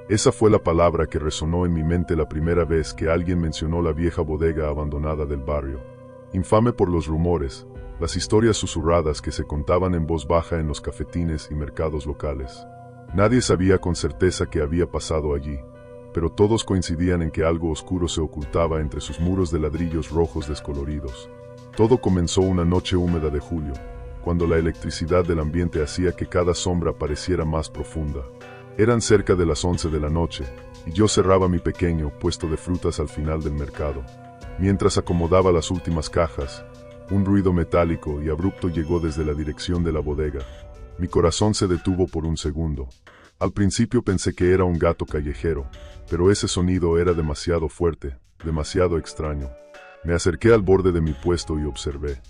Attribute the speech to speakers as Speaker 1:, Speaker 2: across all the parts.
Speaker 1: Esa fue la palabra que resonó en mi mente la primera vez que alguien mencionó la vieja bodega abandonada del barrio. Infame por los rumores, las historias susurradas que se contaban en voz baja en los cafetines y mercados locales. Nadie sabía con certeza qué había pasado allí, pero todos coincidían en que algo oscuro se ocultaba entre sus muros de ladrillos rojos descoloridos. Todo comenzó una noche húmeda de julio, cuando la electricidad del ambiente hacía que cada sombra pareciera más profunda. Eran cerca de las 11 de la noche, y yo cerraba mi pequeño puesto de frutas al final del mercado. Mientras acomodaba las últimas cajas, un ruido metálico y abrupto llegó desde la dirección de la bodega. Mi corazón se detuvo por un segundo. Al principio pensé que era un gato callejero, pero ese sonido era demasiado fuerte, demasiado extraño. Me acerqué al borde de mi puesto y observé.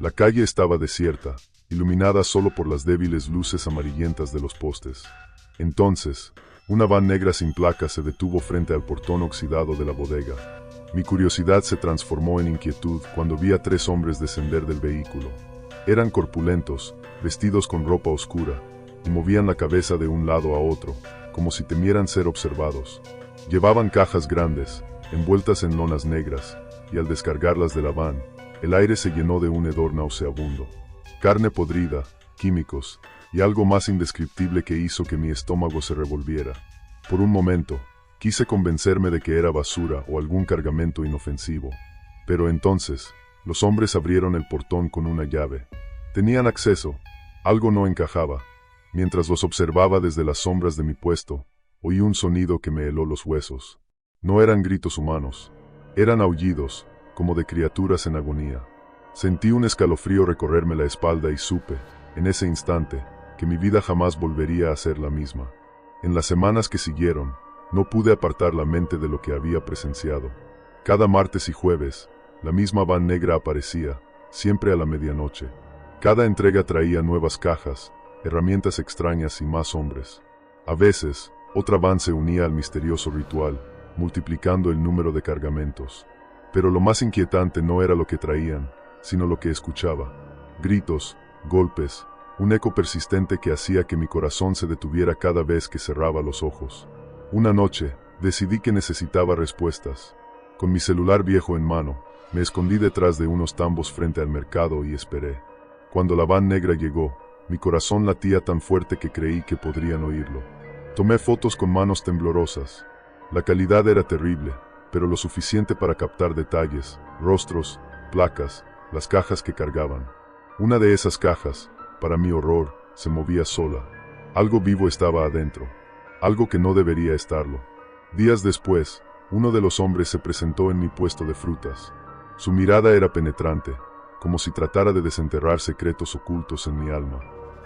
Speaker 1: La calle estaba desierta, iluminada solo por las débiles luces amarillentas de los postes. Entonces, una van negra sin placa se detuvo frente al portón oxidado de la bodega. Mi curiosidad se transformó en inquietud cuando vi a 3 hombres descender del vehículo. Eran corpulentos, vestidos con ropa oscura, y movían la cabeza de un lado a otro, como si temieran ser observados. Llevaban cajas grandes, envueltas en lonas negras, y al descargarlas de la van, el aire se llenó de un hedor nauseabundo. Carne podrida, químicos, y algo más indescriptible que hizo que mi estómago se revolviera. Por un momento, quise convencerme de que era basura o algún cargamento inofensivo. Pero entonces, los hombres abrieron el portón con una llave. Tenían acceso. Algo no encajaba. Mientras los observaba desde las sombras de mi puesto, oí un sonido que me heló los huesos. No eran gritos humanos. Eran aullidos, como de criaturas en agonía. Sentí un escalofrío recorrerme la espalda y supe, en ese instante, que mi vida jamás volvería a ser la misma. En las semanas que siguieron, no pude apartar la mente de lo que había presenciado. Cada martes y jueves, la misma van negra aparecía, siempre a la medianoche. Cada entrega traía nuevas cajas, herramientas extrañas y más hombres. A veces, otra van se unía al misterioso ritual, multiplicando el número de cargamentos. Pero lo más inquietante no era lo que traían, sino lo que escuchaba. Gritos, golpes, un eco persistente que hacía que mi corazón se detuviera cada vez que cerraba los ojos. Una noche, decidí que necesitaba respuestas. Con mi celular viejo en mano, me escondí detrás de unos tambos frente al mercado y esperé. Cuando la van negra llegó, mi corazón latía tan fuerte que creí que podrían oírlo. Tomé fotos con manos temblorosas. La calidad era terrible, pero lo suficiente para captar detalles, rostros, placas, las cajas que cargaban. Una de esas cajas, para mi horror, se movía sola. Algo vivo estaba adentro. Algo que no debería estarlo. Días después, uno de los hombres se presentó en mi puesto de frutas. Su mirada era penetrante, como si tratara de desenterrar secretos ocultos en mi alma.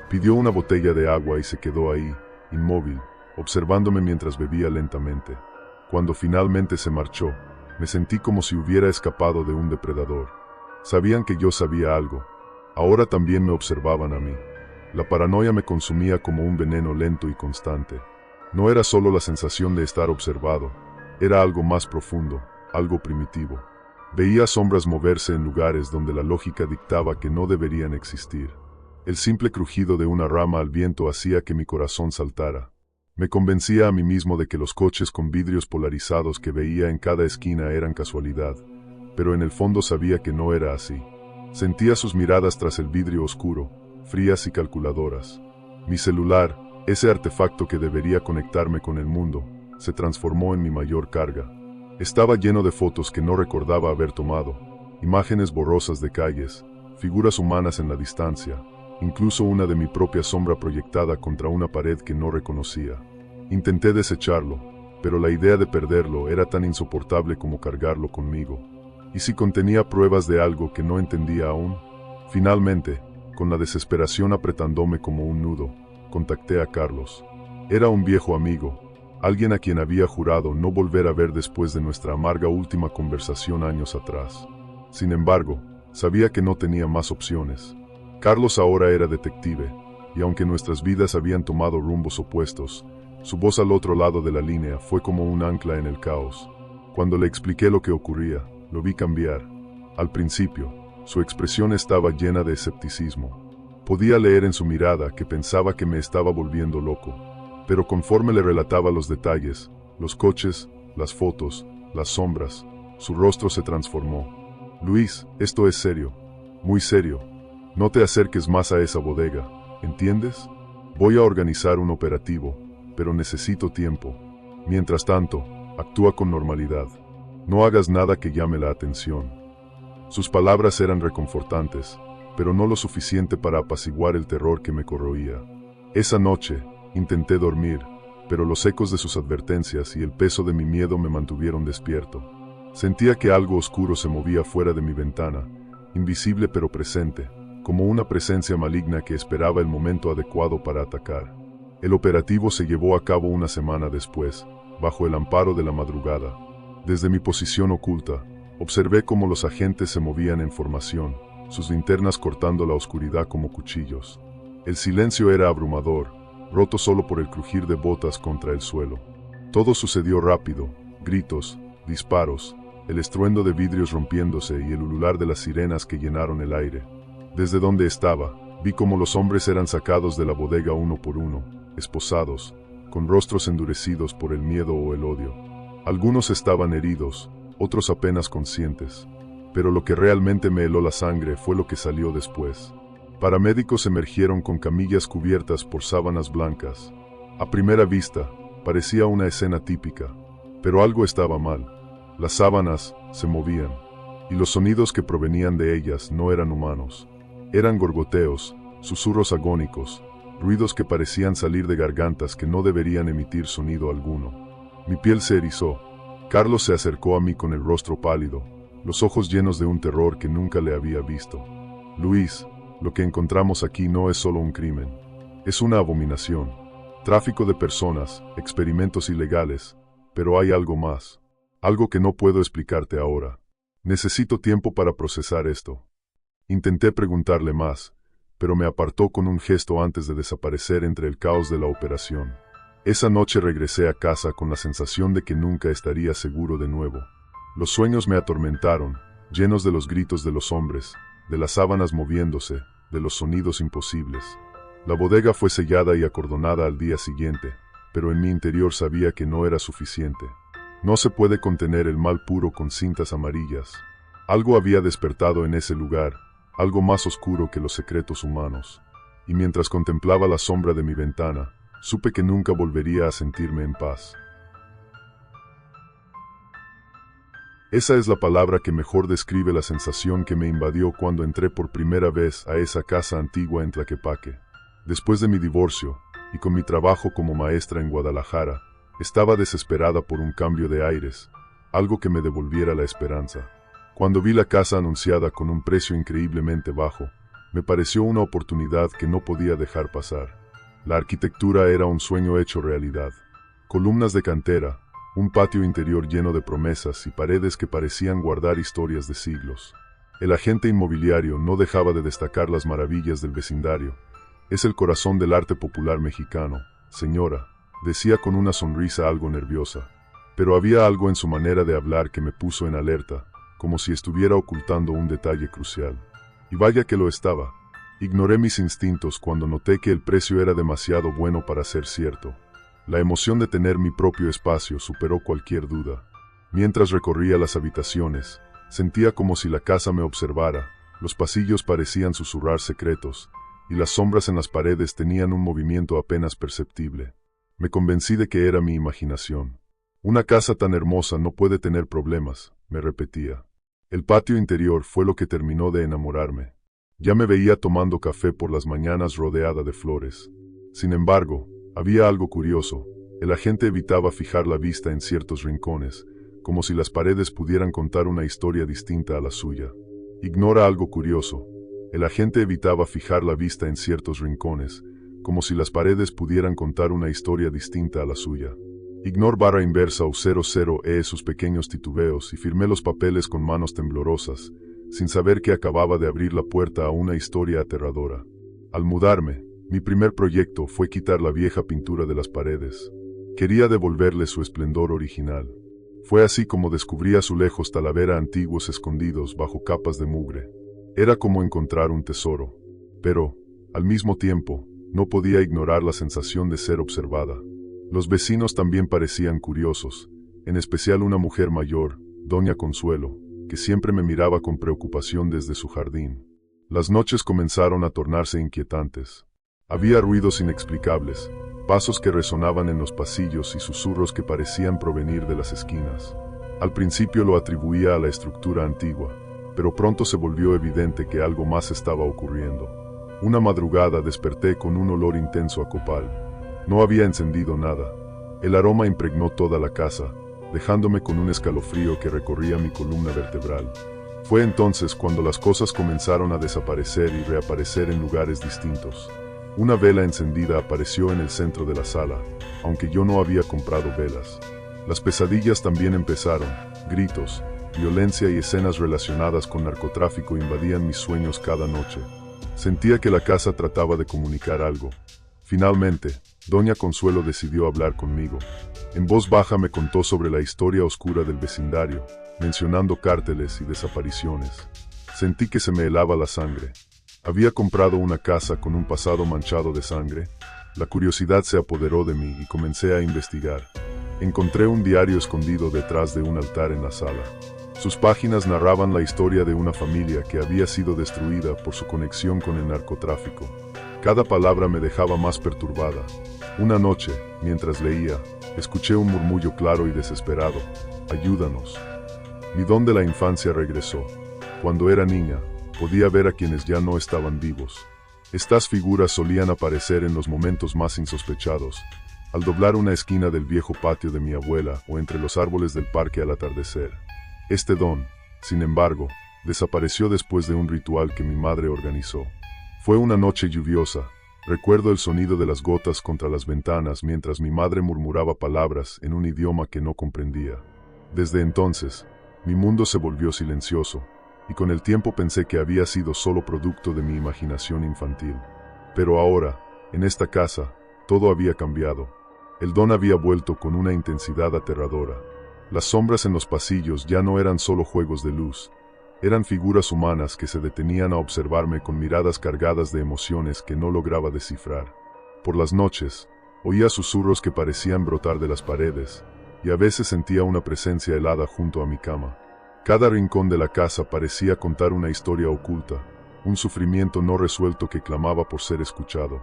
Speaker 1: Pidió una botella de agua y se quedó ahí, inmóvil, observándome mientras bebía lentamente. Cuando finalmente se marchó, me sentí como si hubiera escapado de un depredador. Sabían que yo sabía algo. Ahora también me observaban a mí. La paranoia me consumía como un veneno lento y constante. No era solo la sensación de estar observado, era algo más profundo, algo primitivo. Veía sombras moverse en lugares donde la lógica dictaba que no deberían existir. El simple crujido de una rama al viento hacía que mi corazón saltara. Me convencía a mí mismo de que los coches con vidrios polarizados que veía en cada esquina eran casualidad, pero en el fondo sabía que no era así. Sentía sus miradas tras el vidrio oscuro, frías y calculadoras. Mi celular, ese artefacto que debería conectarme con el mundo, se transformó en mi mayor carga. Estaba lleno de fotos que no recordaba haber tomado, imágenes borrosas de calles, figuras humanas en la distancia, incluso una de mi propia sombra proyectada contra una pared que no reconocía. Intenté desecharlo, pero la idea de perderlo era tan insoportable como cargarlo conmigo. ¿Y si contenía pruebas de algo que no entendía aún? Finalmente, con la desesperación apretándome como un nudo, contacté a Carlos. Era un viejo amigo, alguien a quien había jurado no volver a ver después de nuestra amarga última conversación años atrás. Sin embargo, sabía que no tenía más opciones. Carlos ahora era detective, y aunque nuestras vidas habían tomado rumbos opuestos, su voz al otro lado de la línea fue como un ancla en el caos. Cuando le expliqué lo que ocurría, lo vi cambiar. Al principio, su expresión estaba llena de escepticismo. Podía leer en su mirada que pensaba que me estaba volviendo loco. Pero conforme le relataba los detalles, los coches, las fotos, las sombras, su rostro se transformó. Luis, esto es serio, muy serio. No te acerques más a esa bodega, ¿entiendes? Voy a organizar un operativo, pero necesito tiempo. Mientras tanto, actúa con normalidad. No hagas nada que llame la atención. Sus palabras eran reconfortantes, pero no lo suficiente para apaciguar el terror que me corroía. Esa noche, intenté dormir, pero los ecos de sus advertencias y el peso de mi miedo me mantuvieron despierto. Sentía que algo oscuro se movía fuera de mi ventana, invisible pero presente, como una presencia maligna que esperaba el momento adecuado para atacar. El operativo se llevó a cabo una semana después, bajo el amparo de la madrugada. Desde mi posición oculta, observé cómo los agentes se movían en formación, sus linternas cortando la oscuridad como cuchillos. El silencio era abrumador, roto solo por el crujir de botas contra el suelo. Todo sucedió rápido, gritos, disparos, el estruendo de vidrios rompiéndose y el ulular de las sirenas que llenaron el aire. Desde donde estaba, vi cómo los hombres eran sacados de la bodega uno por uno, esposados, con rostros endurecidos por el miedo o el odio. Algunos estaban heridos, otros apenas conscientes. Pero lo que realmente me heló la sangre fue lo que salió después. Paramédicos emergieron con camillas cubiertas por sábanas blancas. A primera vista, parecía una escena típica, pero algo estaba mal. Las sábanas se movían, y los sonidos que provenían de ellas no eran humanos. Eran gorgoteos, susurros agónicos, ruidos que parecían salir de gargantas que no deberían emitir sonido alguno. Mi piel se erizó. Carlos se acercó a mí con el rostro pálido, los ojos llenos de un terror que nunca le había visto. Luis, lo que encontramos aquí no es solo un crimen. Es una abominación. Tráfico de personas, experimentos ilegales, pero hay algo más. Algo que no puedo explicarte ahora. Necesito tiempo para procesar esto. Intenté preguntarle más, pero me apartó con un gesto antes de desaparecer entre el caos de la operación. Esa noche regresé a casa con la sensación de que nunca estaría seguro de nuevo. Los sueños me atormentaron, llenos de los gritos de los hombres, de las sábanas moviéndose, de los sonidos imposibles. La bodega fue sellada y acordonada al día siguiente, pero en mi interior sabía que no era suficiente. No se puede contener el mal puro con cintas amarillas. Algo había despertado en ese lugar, algo más oscuro que los secretos humanos. Y mientras contemplaba la sombra de mi ventana, supe que nunca volvería a sentirme en paz. Esa es la palabra que mejor describe la sensación que me invadió cuando entré por primera vez a esa casa antigua en Tlaquepaque. Después de mi divorcio, y con mi trabajo como maestra en Guadalajara, estaba desesperada por un cambio de aires, algo que me devolviera la esperanza. Cuando vi la casa anunciada con un precio increíblemente bajo, me pareció una oportunidad que no podía dejar pasar. La arquitectura era un sueño hecho realidad. Columnas de cantera, un patio interior lleno de promesas y paredes que parecían guardar historias de siglos. El agente inmobiliario no dejaba de destacar las maravillas del vecindario. Es el corazón del arte popular mexicano, señora, decía con una sonrisa algo nerviosa. Pero había algo en su manera de hablar que me puso en alerta, como si estuviera ocultando un detalle crucial. Y vaya que lo estaba. Ignoré mis instintos cuando noté que el precio era demasiado bueno para ser cierto. La emoción de tener mi propio espacio superó cualquier duda. Mientras recorría las habitaciones, sentía como si la casa me observara, los pasillos parecían susurrar secretos, y las sombras en las paredes tenían un movimiento apenas perceptible. Me convencí de que era mi imaginación. Una casa tan hermosa no puede tener problemas, me repetía. El patio interior fue lo que terminó de enamorarme. Ya me veía tomando café por las mañanas rodeada de flores. Sin embargo, había algo curioso. El agente evitaba fijar la vista en ciertos rincones, como si las paredes pudieran contar una historia distinta a la suya. Ignora algo curioso. El agente evitaba fijar la vista en ciertos rincones, como si las paredes pudieran contar una historia distinta a la suya. Ignor barra inversa o 00 sus pequeños titubeos y firmé los papeles con manos temblorosas, sin saber que acababa de abrir la puerta a una historia aterradora. Al mudarme, mi primer proyecto fue quitar la vieja pintura de las paredes. Quería devolverle su esplendor original. Fue así como descubrí azulejos talavera antiguos escondidos bajo capas de mugre. Era como encontrar un tesoro. Pero, al mismo tiempo, no podía ignorar la sensación de ser observada. Los vecinos también parecían curiosos, en especial una mujer mayor, doña Consuelo, que siempre me miraba con preocupación desde su jardín. Las noches comenzaron a tornarse inquietantes. Había ruidos inexplicables, pasos que resonaban en los pasillos y susurros que parecían provenir de las esquinas. Al principio lo atribuía a la estructura antigua, pero pronto se volvió evidente que algo más estaba ocurriendo. Una madrugada desperté con un olor intenso a copal. No había encendido nada. El aroma impregnó toda la casa, dejándome con un escalofrío que recorría mi columna vertebral. Fue entonces cuando las cosas comenzaron a desaparecer y reaparecer en lugares distintos. Una vela encendida apareció en el centro de la sala, aunque yo no había comprado velas. Las pesadillas también empezaron. Gritos, violencia y escenas relacionadas con narcotráfico invadían mis sueños cada noche. Sentía que la casa trataba de comunicar algo. Finalmente, doña Consuelo decidió hablar conmigo. En voz baja me contó sobre la historia oscura del vecindario, mencionando cárteles y desapariciones. Sentí que se me helaba la sangre. Había comprado una casa con un pasado manchado de sangre. La curiosidad se apoderó de mí y comencé a investigar. Encontré un diario escondido detrás de un altar en la sala. Sus páginas narraban la historia de una familia que había sido destruida por su conexión con el narcotráfico. Cada palabra me dejaba más perturbada. Una noche, mientras leía, escuché un murmullo claro y desesperado: «Ayúdanos». Mi don de la infancia regresó. Cuando era niña, podía ver a quienes ya no estaban vivos. Estas figuras solían aparecer en los momentos más insospechados, al doblar una esquina del viejo patio de mi abuela o entre los árboles del parque al atardecer. Este don, sin embargo, desapareció después de un ritual que mi madre organizó. Fue una noche lluviosa. Recuerdo el sonido de las gotas contra las ventanas mientras mi madre murmuraba palabras en un idioma que no comprendía. Desde entonces, mi mundo se volvió silencioso, y con el tiempo pensé que había sido solo producto de mi imaginación infantil. Pero ahora, en esta casa, todo había cambiado. El don había vuelto con una intensidad aterradora. Las sombras en los pasillos ya no eran solo juegos de luz. Eran figuras humanas que se detenían a observarme con miradas cargadas de emociones que no lograba descifrar. Por las noches, oía susurros que parecían brotar de las paredes, y a veces sentía una presencia helada junto a mi cama. Cada rincón de la casa parecía contar una historia oculta, un sufrimiento no resuelto que clamaba por ser escuchado.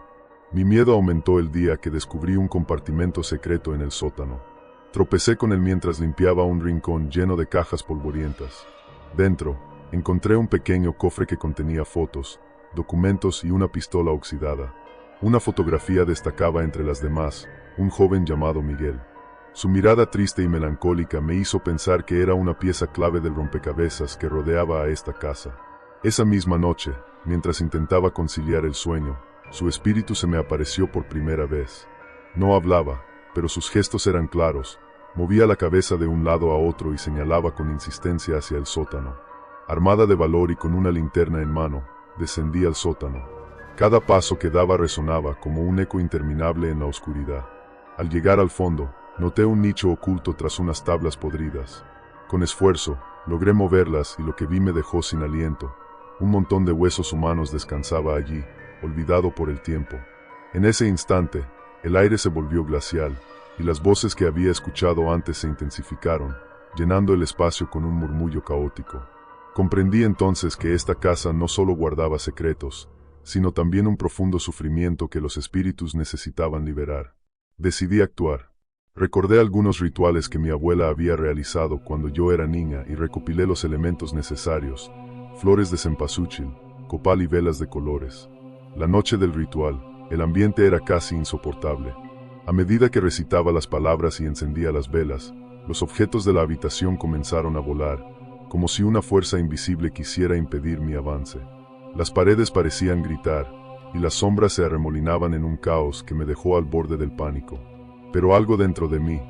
Speaker 1: Mi miedo aumentó el día que descubrí un compartimento secreto en el sótano. Tropecé con él mientras limpiaba un rincón lleno de cajas polvorientas. Dentro, encontré un pequeño cofre que contenía fotos, documentos y una pistola oxidada. Una fotografía destacaba entre las demás, un joven llamado Miguel. Su mirada triste y melancólica me hizo pensar que era una pieza clave del rompecabezas que rodeaba a esta casa. Esa misma noche, mientras intentaba conciliar el sueño, su espíritu se me apareció por primera vez. No hablaba, pero sus gestos eran claros. Movía la cabeza de un lado a otro y señalaba con insistencia hacia el sótano. Armada de valor y con una linterna en mano, descendí al sótano. Cada paso que daba resonaba como un eco interminable en la oscuridad. Al llegar al fondo, noté un nicho oculto tras unas tablas podridas. Con esfuerzo, logré moverlas y lo que vi me dejó sin aliento. Un montón de huesos humanos descansaba allí, olvidado por el tiempo. En ese instante, el aire se volvió glacial, y las voces que había escuchado antes se intensificaron, llenando el espacio con un murmullo caótico. Comprendí entonces que esta casa no solo guardaba secretos, sino también un profundo sufrimiento que los espíritus necesitaban liberar. Decidí actuar. Recordé algunos rituales que mi abuela había realizado cuando yo era niña y recopilé los elementos necesarios: flores de cempasúchil, copal y velas de colores. La noche del ritual, el ambiente era casi insoportable. A medida que recitaba las palabras y encendía las velas, los objetos de la habitación comenzaron a volar, como si una fuerza invisible quisiera impedir mi avance. Las paredes parecían gritar, y las sombras se arremolinaban en un caos que me dejó al borde del pánico. Pero algo dentro de mí,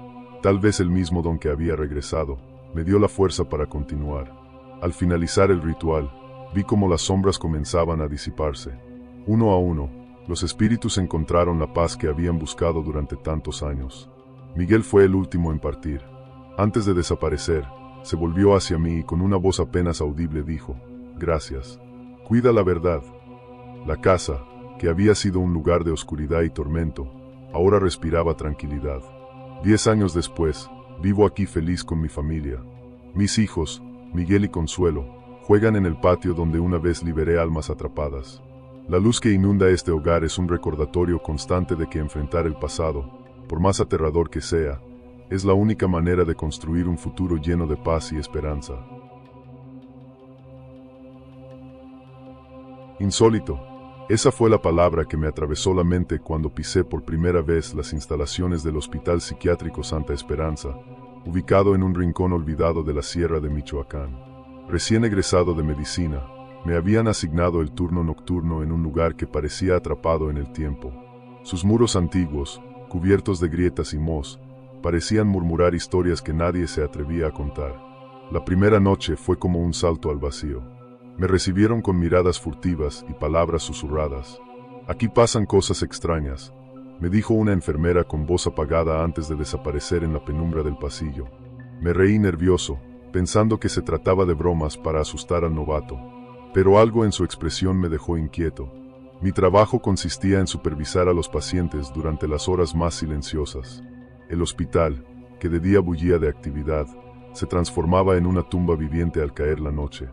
Speaker 1: tal vez el mismo don que había regresado, me dio la fuerza para continuar. Al finalizar el ritual, vi cómo las sombras comenzaban a disiparse. Uno a uno, los espíritus encontraron la paz que habían buscado durante tantos años. Miguel fue el último en partir. Antes de desaparecer, se volvió hacia mí y con una voz apenas audible dijo: «Gracias. Cuida la verdad». La casa, que había sido un lugar de oscuridad y tormento, Ahora respiraba tranquilidad. 10 años después, vivo aquí feliz con mi familia. Mis hijos, Miguel y Consuelo, juegan en el patio donde una vez liberé almas atrapadas. La luz que inunda este hogar es un recordatorio constante de que enfrentar el pasado, por más aterrador que sea, es la única manera de construir un futuro lleno de paz y esperanza. Insólito. Esa fue la palabra que me atravesó la mente cuando pisé por primera vez las instalaciones del Hospital Psiquiátrico Santa Esperanza, ubicado en un rincón olvidado de la Sierra de Michoacán. Recién egresado de medicina, me habían asignado el turno nocturno en un lugar que parecía atrapado en el tiempo. Sus muros antiguos, cubiertos de grietas y moho, parecían murmurar historias que nadie se atrevía a contar. La primera noche fue como un salto al vacío. Me recibieron con miradas furtivas y palabras susurradas. «Aquí pasan cosas extrañas», me dijo una enfermera con voz apagada antes de desaparecer en la penumbra del pasillo. Me reí nervioso, pensando que se trataba de bromas para asustar al novato. Pero algo en su expresión me dejó inquieto. Mi trabajo consistía en supervisar a los pacientes durante las horas más silenciosas. El hospital, que de día bullía de actividad, se transformaba en una tumba viviente al caer la noche.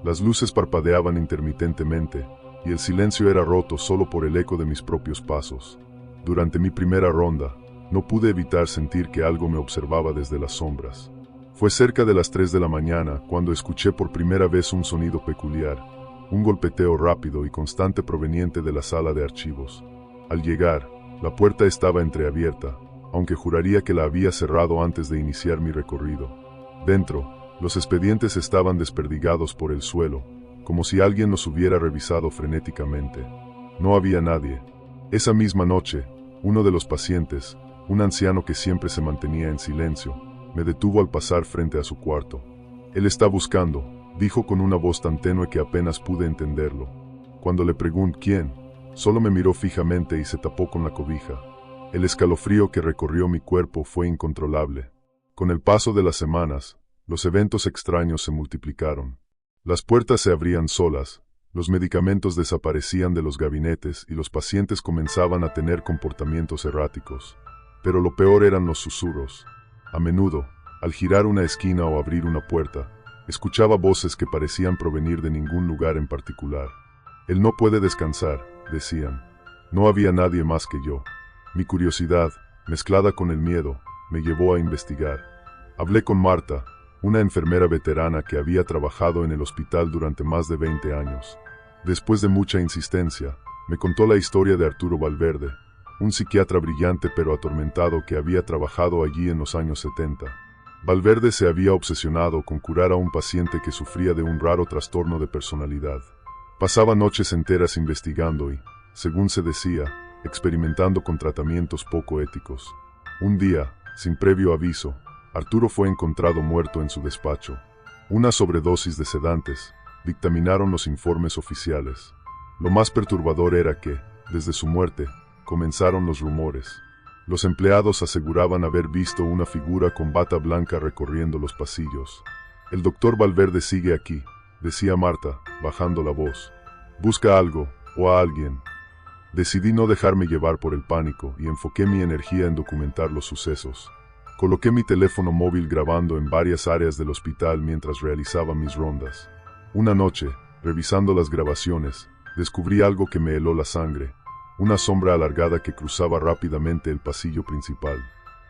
Speaker 1: Las luces parpadeaban intermitentemente, y el silencio era roto solo por el eco de mis propios pasos. Durante mi primera ronda, no pude evitar sentir que algo me observaba desde las sombras. Fue cerca de las 3 de la mañana cuando escuché por primera vez un sonido peculiar, un golpeteo rápido y constante proveniente de la sala de archivos. Al llegar, la puerta estaba entreabierta, aunque juraría que la había cerrado antes de iniciar mi recorrido. Dentro, los expedientes estaban desperdigados por el suelo, como si alguien los hubiera revisado frenéticamente. No había nadie. Esa misma noche, uno de los pacientes, un anciano que siempre se mantenía en silencio, me detuvo al pasar frente a su cuarto. «Él está buscando», dijo con una voz tan tenue que apenas pude entenderlo. Cuando le pregunté quién, solo me miró fijamente y se tapó con la cobija. El escalofrío que recorrió mi cuerpo fue incontrolable. Con el paso de las semanas, los eventos extraños se multiplicaron. Las puertas se abrían solas, los medicamentos desaparecían de los gabinetes y los pacientes comenzaban a tener comportamientos erráticos. Pero lo peor eran los susurros. A menudo, al girar una esquina o abrir una puerta, escuchaba voces que parecían provenir de ningún lugar en particular. «Él no puede descansar», decían. No había nadie más que yo. Mi curiosidad, mezclada con el miedo, me llevó a investigar. Hablé con Marta, una enfermera veterana que había trabajado en el hospital durante más de 20 años. Después de mucha insistencia, me contó la historia de Arturo Valverde, un psiquiatra brillante pero atormentado que había trabajado allí en los años 70. Valverde se había obsesionado con curar a un paciente que sufría de un raro trastorno de personalidad. Pasaba noches enteras investigando y, según se decía, experimentando con tratamientos poco éticos. Un día, sin previo aviso, Arturo fue encontrado muerto en su despacho. Una sobredosis de sedantes, dictaminaron los informes oficiales. Lo más perturbador era que, desde su muerte, comenzaron los rumores. Los empleados aseguraban haber visto una figura con bata blanca recorriendo los pasillos. «El doctor Valverde sigue aquí», decía Marta, bajando la voz. «Busca algo, o a alguien». Decidí no dejarme llevar por el pánico y enfoqué mi energía en documentar los sucesos. Coloqué mi teléfono móvil grabando en varias áreas del hospital mientras realizaba mis rondas. Una noche, revisando las grabaciones, descubrí algo que me heló la sangre, una sombra alargada que cruzaba rápidamente el pasillo principal.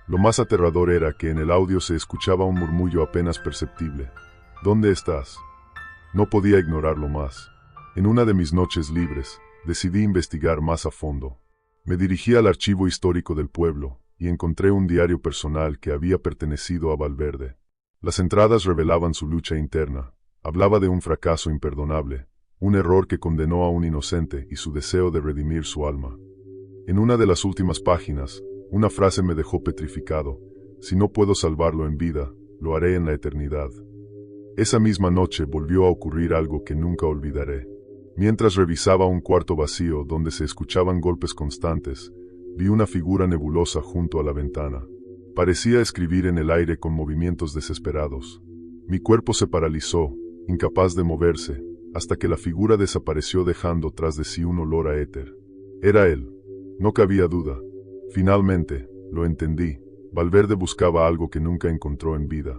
Speaker 1: Lo más aterrador era que en el audio se escuchaba un murmullo apenas perceptible. «¿Dónde estás?». No podía ignorarlo más. En una de mis noches libres, decidí investigar más a fondo. Me dirigí al archivo histórico del pueblo y encontré un diario personal que había pertenecido a Valverde. Las entradas revelaban su lucha interna. Hablaba de un fracaso imperdonable, un error que condenó a un inocente y su deseo de redimir su alma. En una de las últimas páginas, una frase me dejó petrificado: «Si no puedo salvarlo en vida, lo haré en la eternidad». Esa misma noche volvió a ocurrir algo que nunca olvidaré. Mientras revisaba un cuarto vacío donde se escuchaban golpes constantes, vi una figura nebulosa junto a la ventana. Parecía escribir en el aire con movimientos desesperados. Mi cuerpo se paralizó, incapaz de moverse, hasta que la figura desapareció dejando tras de sí un olor a éter. Era él. No cabía duda. Finalmente, lo entendí. Valverde buscaba algo que nunca encontró en vida.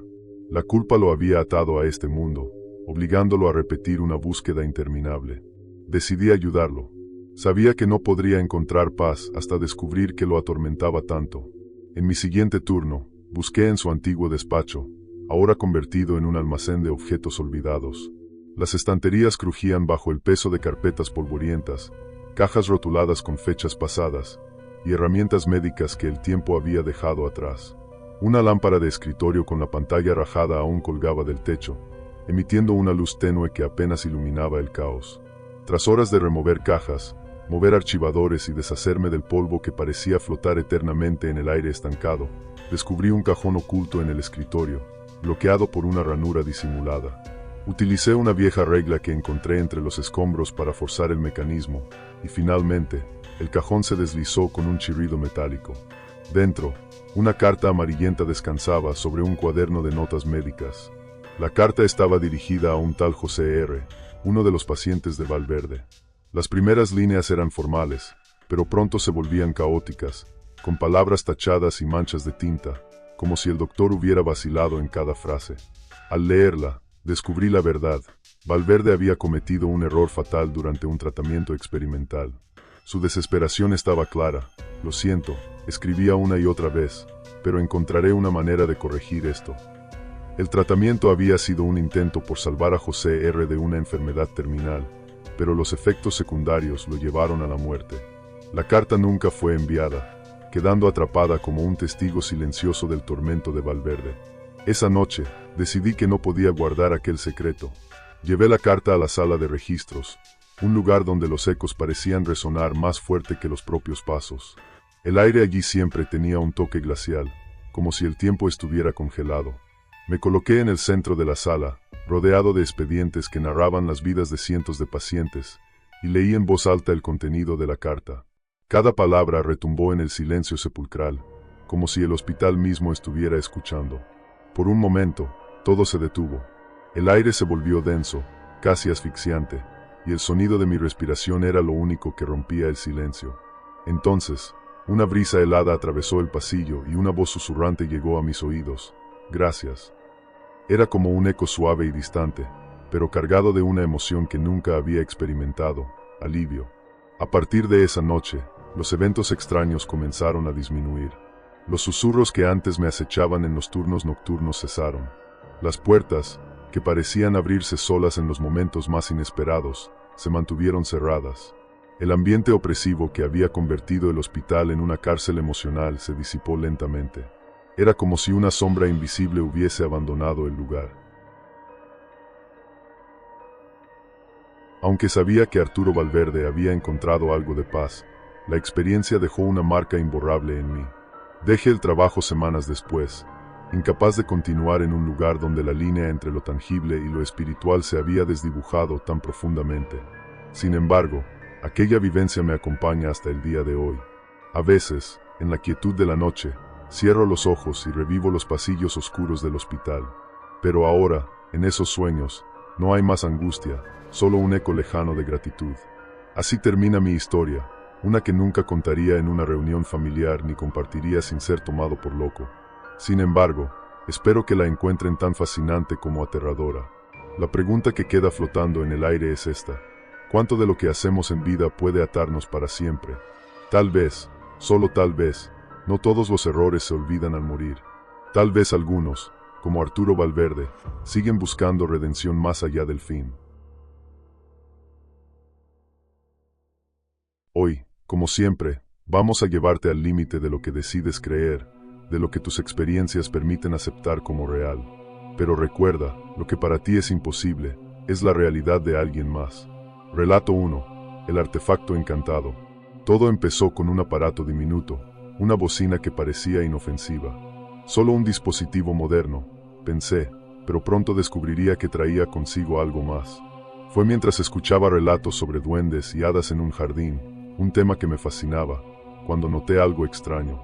Speaker 1: La culpa lo había atado a este mundo, obligándolo a repetir una búsqueda interminable. Decidí ayudarlo. Sabía que no podría encontrar paz hasta descubrir que lo atormentaba tanto. En mi siguiente turno, busqué en su antiguo despacho, ahora convertido en un almacén de objetos olvidados. Las estanterías crujían bajo el peso de carpetas polvorientas, cajas rotuladas con fechas pasadas, y herramientas médicas que el tiempo había dejado atrás. Una lámpara de escritorio con la pantalla rajada aún colgaba del techo, emitiendo una luz tenue que apenas iluminaba el caos. Tras horas de remover cajas, mover archivadores y deshacerme del polvo que parecía flotar eternamente en el aire estancado, descubrí un cajón oculto en el escritorio, bloqueado por una ranura disimulada. Utilicé una vieja regla que encontré entre los escombros para forzar el mecanismo, y finalmente, el cajón se deslizó con un chirrido metálico. Dentro, una carta amarillenta descansaba sobre un cuaderno de notas médicas. La carta estaba dirigida a un tal José R., uno de los pacientes de Valverde. Las primeras líneas eran formales, pero pronto se volvían caóticas, con palabras tachadas y manchas de tinta, como si el doctor hubiera vacilado en cada frase. Al leerla, descubrí la verdad. Valverde había cometido un error fatal durante un tratamiento experimental. Su desesperación estaba clara. Lo siento, escribía una y otra vez, pero encontraré una manera de corregir esto. El tratamiento había sido un intento por salvar a José R. de una enfermedad terminal, pero los efectos secundarios lo llevaron a la muerte. La carta nunca fue enviada, quedando atrapada como un testigo silencioso del tormento de Valverde. Esa noche, decidí que no podía guardar aquel secreto. Llevé la carta a la sala de registros, un lugar donde los ecos parecían resonar más fuerte que los propios pasos. El aire allí siempre tenía un toque glacial, como si el tiempo estuviera congelado. Me coloqué en el centro de la sala, rodeado de expedientes que narraban las vidas de cientos de pacientes, y leí en voz alta el contenido de la carta. Cada palabra retumbó en el silencio sepulcral, como si el hospital mismo estuviera escuchando. Por un momento, todo se detuvo. El aire se volvió denso, casi asfixiante, y el sonido de mi respiración era lo único que rompía el silencio. Entonces, una brisa helada atravesó el pasillo y una voz susurrante llegó a mis oídos. Gracias. Era como un eco suave y distante, pero cargado de una emoción que nunca había experimentado, alivio. A partir de esa noche, los eventos extraños comenzaron a disminuir. Los susurros que antes me acechaban en los turnos nocturnos cesaron. Las puertas, que parecían abrirse solas en los momentos más inesperados, se mantuvieron cerradas. El ambiente opresivo que había convertido el hospital en una cárcel emocional se disipó lentamente. Era como si una sombra invisible hubiese abandonado el lugar. Aunque sabía que Arturo Valverde había encontrado algo de paz, la experiencia dejó una marca imborrable en mí. Dejé el trabajo semanas después, incapaz de continuar en un lugar donde la línea entre lo tangible y lo espiritual se había desdibujado tan profundamente. Sin embargo, aquella vivencia me acompaña hasta el día de hoy. A veces, en la quietud de la noche, cierro los ojos y revivo los pasillos oscuros del hospital. Pero ahora, en esos sueños, no hay más angustia, solo un eco lejano de gratitud. Así termina mi historia, una que nunca contaría en una reunión familiar ni compartiría sin ser tomado por loco. Sin embargo, espero que la encuentren tan fascinante como aterradora. La pregunta que queda flotando en el aire es esta: ¿cuánto de lo que hacemos en vida puede atarnos para siempre? Tal vez, solo tal vez, no todos los errores se olvidan al morir. Tal vez algunos, como Arturo Valverde, siguen buscando redención más allá del fin. Hoy, como siempre, vamos a llevarte al límite de lo que decides creer, de lo que tus experiencias permiten aceptar como real. Pero recuerda, lo que para ti es imposible, es la realidad de alguien más. Relato 1. El artefacto encantado. Todo empezó con un aparato diminuto, una bocina que parecía inofensiva. Solo un dispositivo moderno, pensé, pero pronto descubriría que traía consigo algo más. Fue mientras escuchaba relatos sobre duendes y hadas en un jardín, un tema que me fascinaba, cuando noté algo extraño.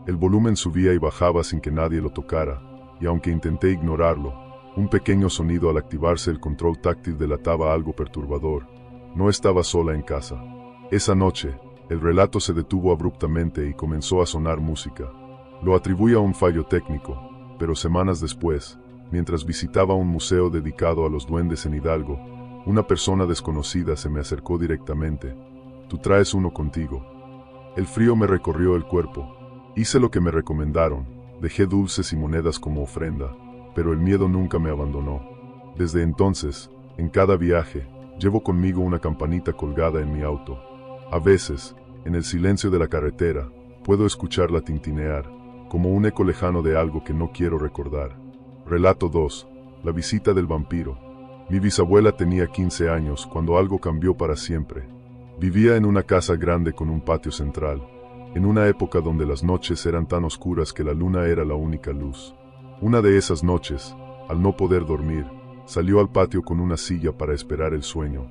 Speaker 1: El volumen subía y bajaba sin que nadie lo tocara, y aunque intenté ignorarlo, un pequeño sonido al activarse el control táctil delataba algo perturbador. No estaba sola en casa. Esa noche, El relato se detuvo abruptamente y comenzó a sonar música. Lo atribuí a un fallo técnico, pero semanas después, mientras visitaba un museo dedicado a los duendes en Hidalgo, una persona desconocida se me acercó directamente. «Tú traes uno contigo». El frío me recorrió el cuerpo. Hice lo que me recomendaron, dejé dulces y monedas como ofrenda, pero el miedo nunca me abandonó. Desde entonces, en cada viaje, llevo conmigo una campanita colgada en mi auto. A veces, en el silencio de la carretera, puedo escucharla tintinear, como un eco lejano de algo que no quiero recordar. Relato 2. La visita del vampiro. Mi bisabuela tenía 15 años cuando algo cambió para siempre. Vivía en una casa grande con un patio central, en una época donde las noches eran tan oscuras que la luna era la única luz. Una de esas noches, al no poder dormir, salió al patio con una silla para esperar el sueño.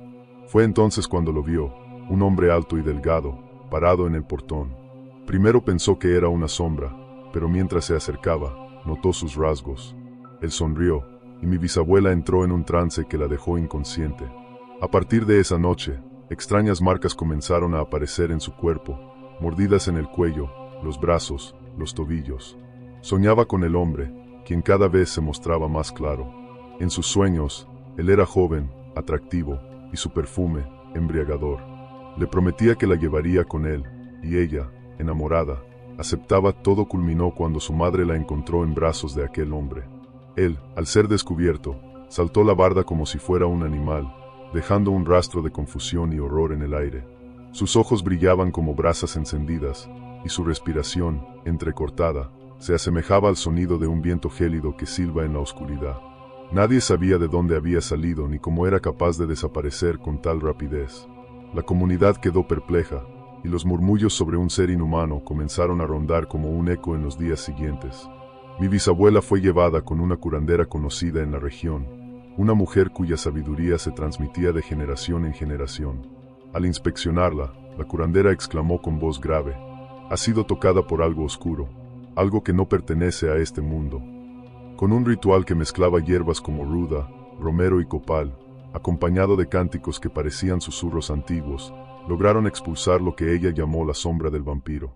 Speaker 1: Fue entonces cuando lo vio, un hombre alto y delgado, parado en el portón. Primero pensó que era una sombra, pero mientras se acercaba, notó sus rasgos. Él sonrió, y mi bisabuela entró en un trance que la dejó inconsciente. A partir de esa noche, extrañas marcas comenzaron a aparecer en su cuerpo, mordidas en el cuello, los brazos, los tobillos. Soñaba con el hombre, quien cada vez se mostraba más claro. En sus sueños, él era joven, atractivo, y su perfume, embriagador. Le prometía que la llevaría con él, y ella, enamorada, aceptaba. Todo culminó cuando su madre la encontró en brazos de aquel hombre. Él, al ser descubierto, saltó la barda como si fuera un animal, dejando un rastro de confusión y horror en el aire. Sus ojos brillaban como brasas encendidas, y su respiración, entrecortada, se asemejaba al sonido de un viento gélido que silba en la oscuridad. Nadie sabía de dónde había salido ni cómo era capaz de desaparecer con tal rapidez. La comunidad quedó perpleja, y los murmullos sobre un ser inhumano comenzaron a rondar como un eco en los días siguientes. Mi bisabuela fue llevada con una curandera conocida en la región, una mujer cuya sabiduría se transmitía de generación en generación. Al inspeccionarla, la curandera exclamó con voz grave: «Ha sido tocada por algo oscuro, algo que no pertenece a este mundo». Con un ritual que mezclaba hierbas como ruda, romero y copal, acompañado de cánticos que parecían susurros antiguos, lograron expulsar lo que ella llamó la sombra del vampiro.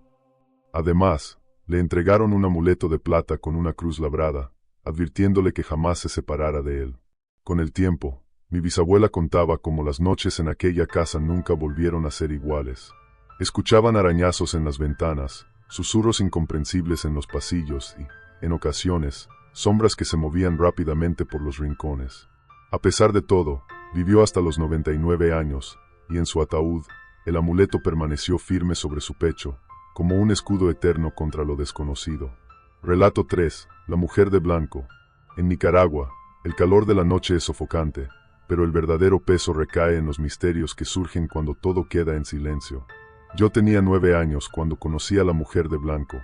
Speaker 1: Además, le entregaron un amuleto de plata con una cruz labrada, advirtiéndole que jamás se separara de él. Con el tiempo, mi bisabuela contaba cómo las noches en aquella casa nunca volvieron a ser iguales. Escuchaban arañazos en las ventanas, susurros incomprensibles en los pasillos y, en ocasiones, sombras que se movían rápidamente por los rincones. A pesar de todo, vivió hasta los 99 años, y en su ataúd, el amuleto permaneció firme sobre su pecho, como un escudo eterno contra lo desconocido. Relato 3. La mujer de blanco. En Nicaragua, el calor de la noche es sofocante, pero el verdadero peso recae en los misterios que surgen cuando todo queda en silencio. Yo tenía 9 años cuando conocí a la mujer de blanco.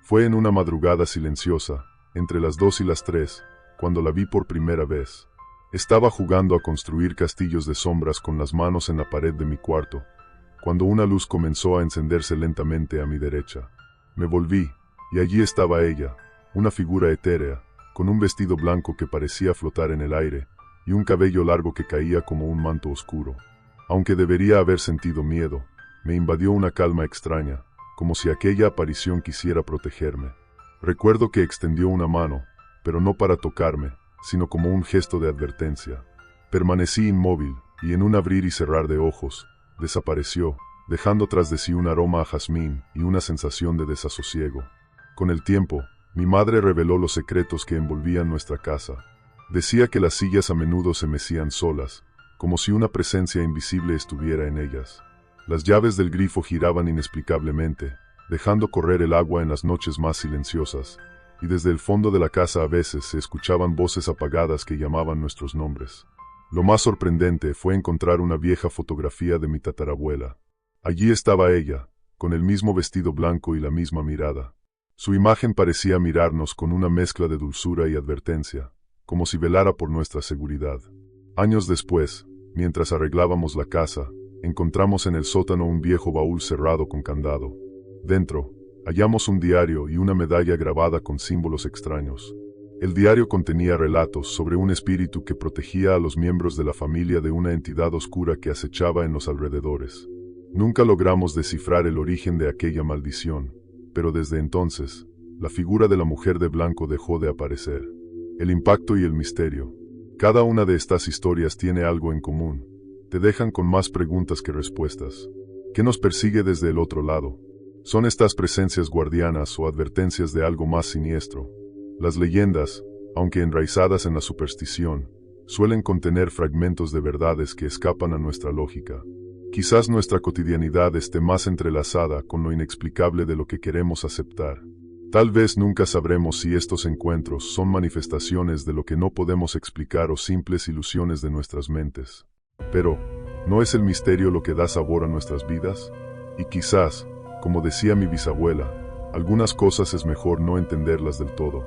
Speaker 1: Fue en una madrugada silenciosa, entre las 2 y las 3, cuando la vi por primera vez. Estaba jugando a construir castillos de sombras con las manos en la pared de mi cuarto, cuando una luz comenzó a encenderse lentamente a mi derecha. Me volví, y allí estaba ella, una figura etérea, con un vestido blanco que parecía flotar en el aire, y un cabello largo que caía como un manto oscuro. Aunque debería haber sentido miedo, me invadió una calma extraña, como si aquella aparición quisiera protegerme. Recuerdo que extendió una mano, pero no para tocarme, sino como un gesto de advertencia. Permanecí inmóvil, y en un abrir y cerrar de ojos, desapareció, dejando tras de sí un aroma a jazmín y una sensación de desasosiego. Con el tiempo, mi madre reveló los secretos que envolvían nuestra casa. Decía que las sillas a menudo se mecían solas, como si una presencia invisible estuviera en ellas. Las llaves del grifo giraban inexplicablemente, dejando correr el agua en las noches más silenciosas, y desde el fondo de la casa a veces se escuchaban voces apagadas que llamaban nuestros nombres. Lo más sorprendente fue encontrar una vieja fotografía de mi tatarabuela. Allí estaba ella, con el mismo vestido blanco y la misma mirada. Su imagen parecía mirarnos con una mezcla de dulzura y advertencia, como si velara por nuestra seguridad. Años después, mientras arreglábamos la casa, encontramos en el sótano un viejo baúl cerrado con candado. Dentro, hallamos un diario y una medalla grabada con símbolos extraños. El diario contenía relatos sobre un espíritu que protegía a los miembros de la familia de una entidad oscura que acechaba en los alrededores. Nunca logramos descifrar el origen de aquella maldición, pero desde entonces, la figura de la mujer de blanco dejó de aparecer. El impacto y el misterio. Cada una de estas historias tiene algo en común. Te dejan con más preguntas que respuestas. ¿Qué nos persigue desde el otro lado? ¿Son estas presencias guardianas o advertencias de algo más siniestro? Las leyendas, aunque enraizadas en la superstición, suelen contener fragmentos de verdades que escapan a nuestra lógica. Quizás nuestra cotidianidad esté más entrelazada con lo inexplicable de lo que queremos aceptar. Tal vez nunca sabremos si estos encuentros son manifestaciones de lo que no podemos explicar o simples ilusiones de nuestras mentes. Pero, ¿no es el misterio lo que da sabor a nuestras vidas? Y quizás, como decía mi bisabuela, algunas cosas es mejor no entenderlas del todo.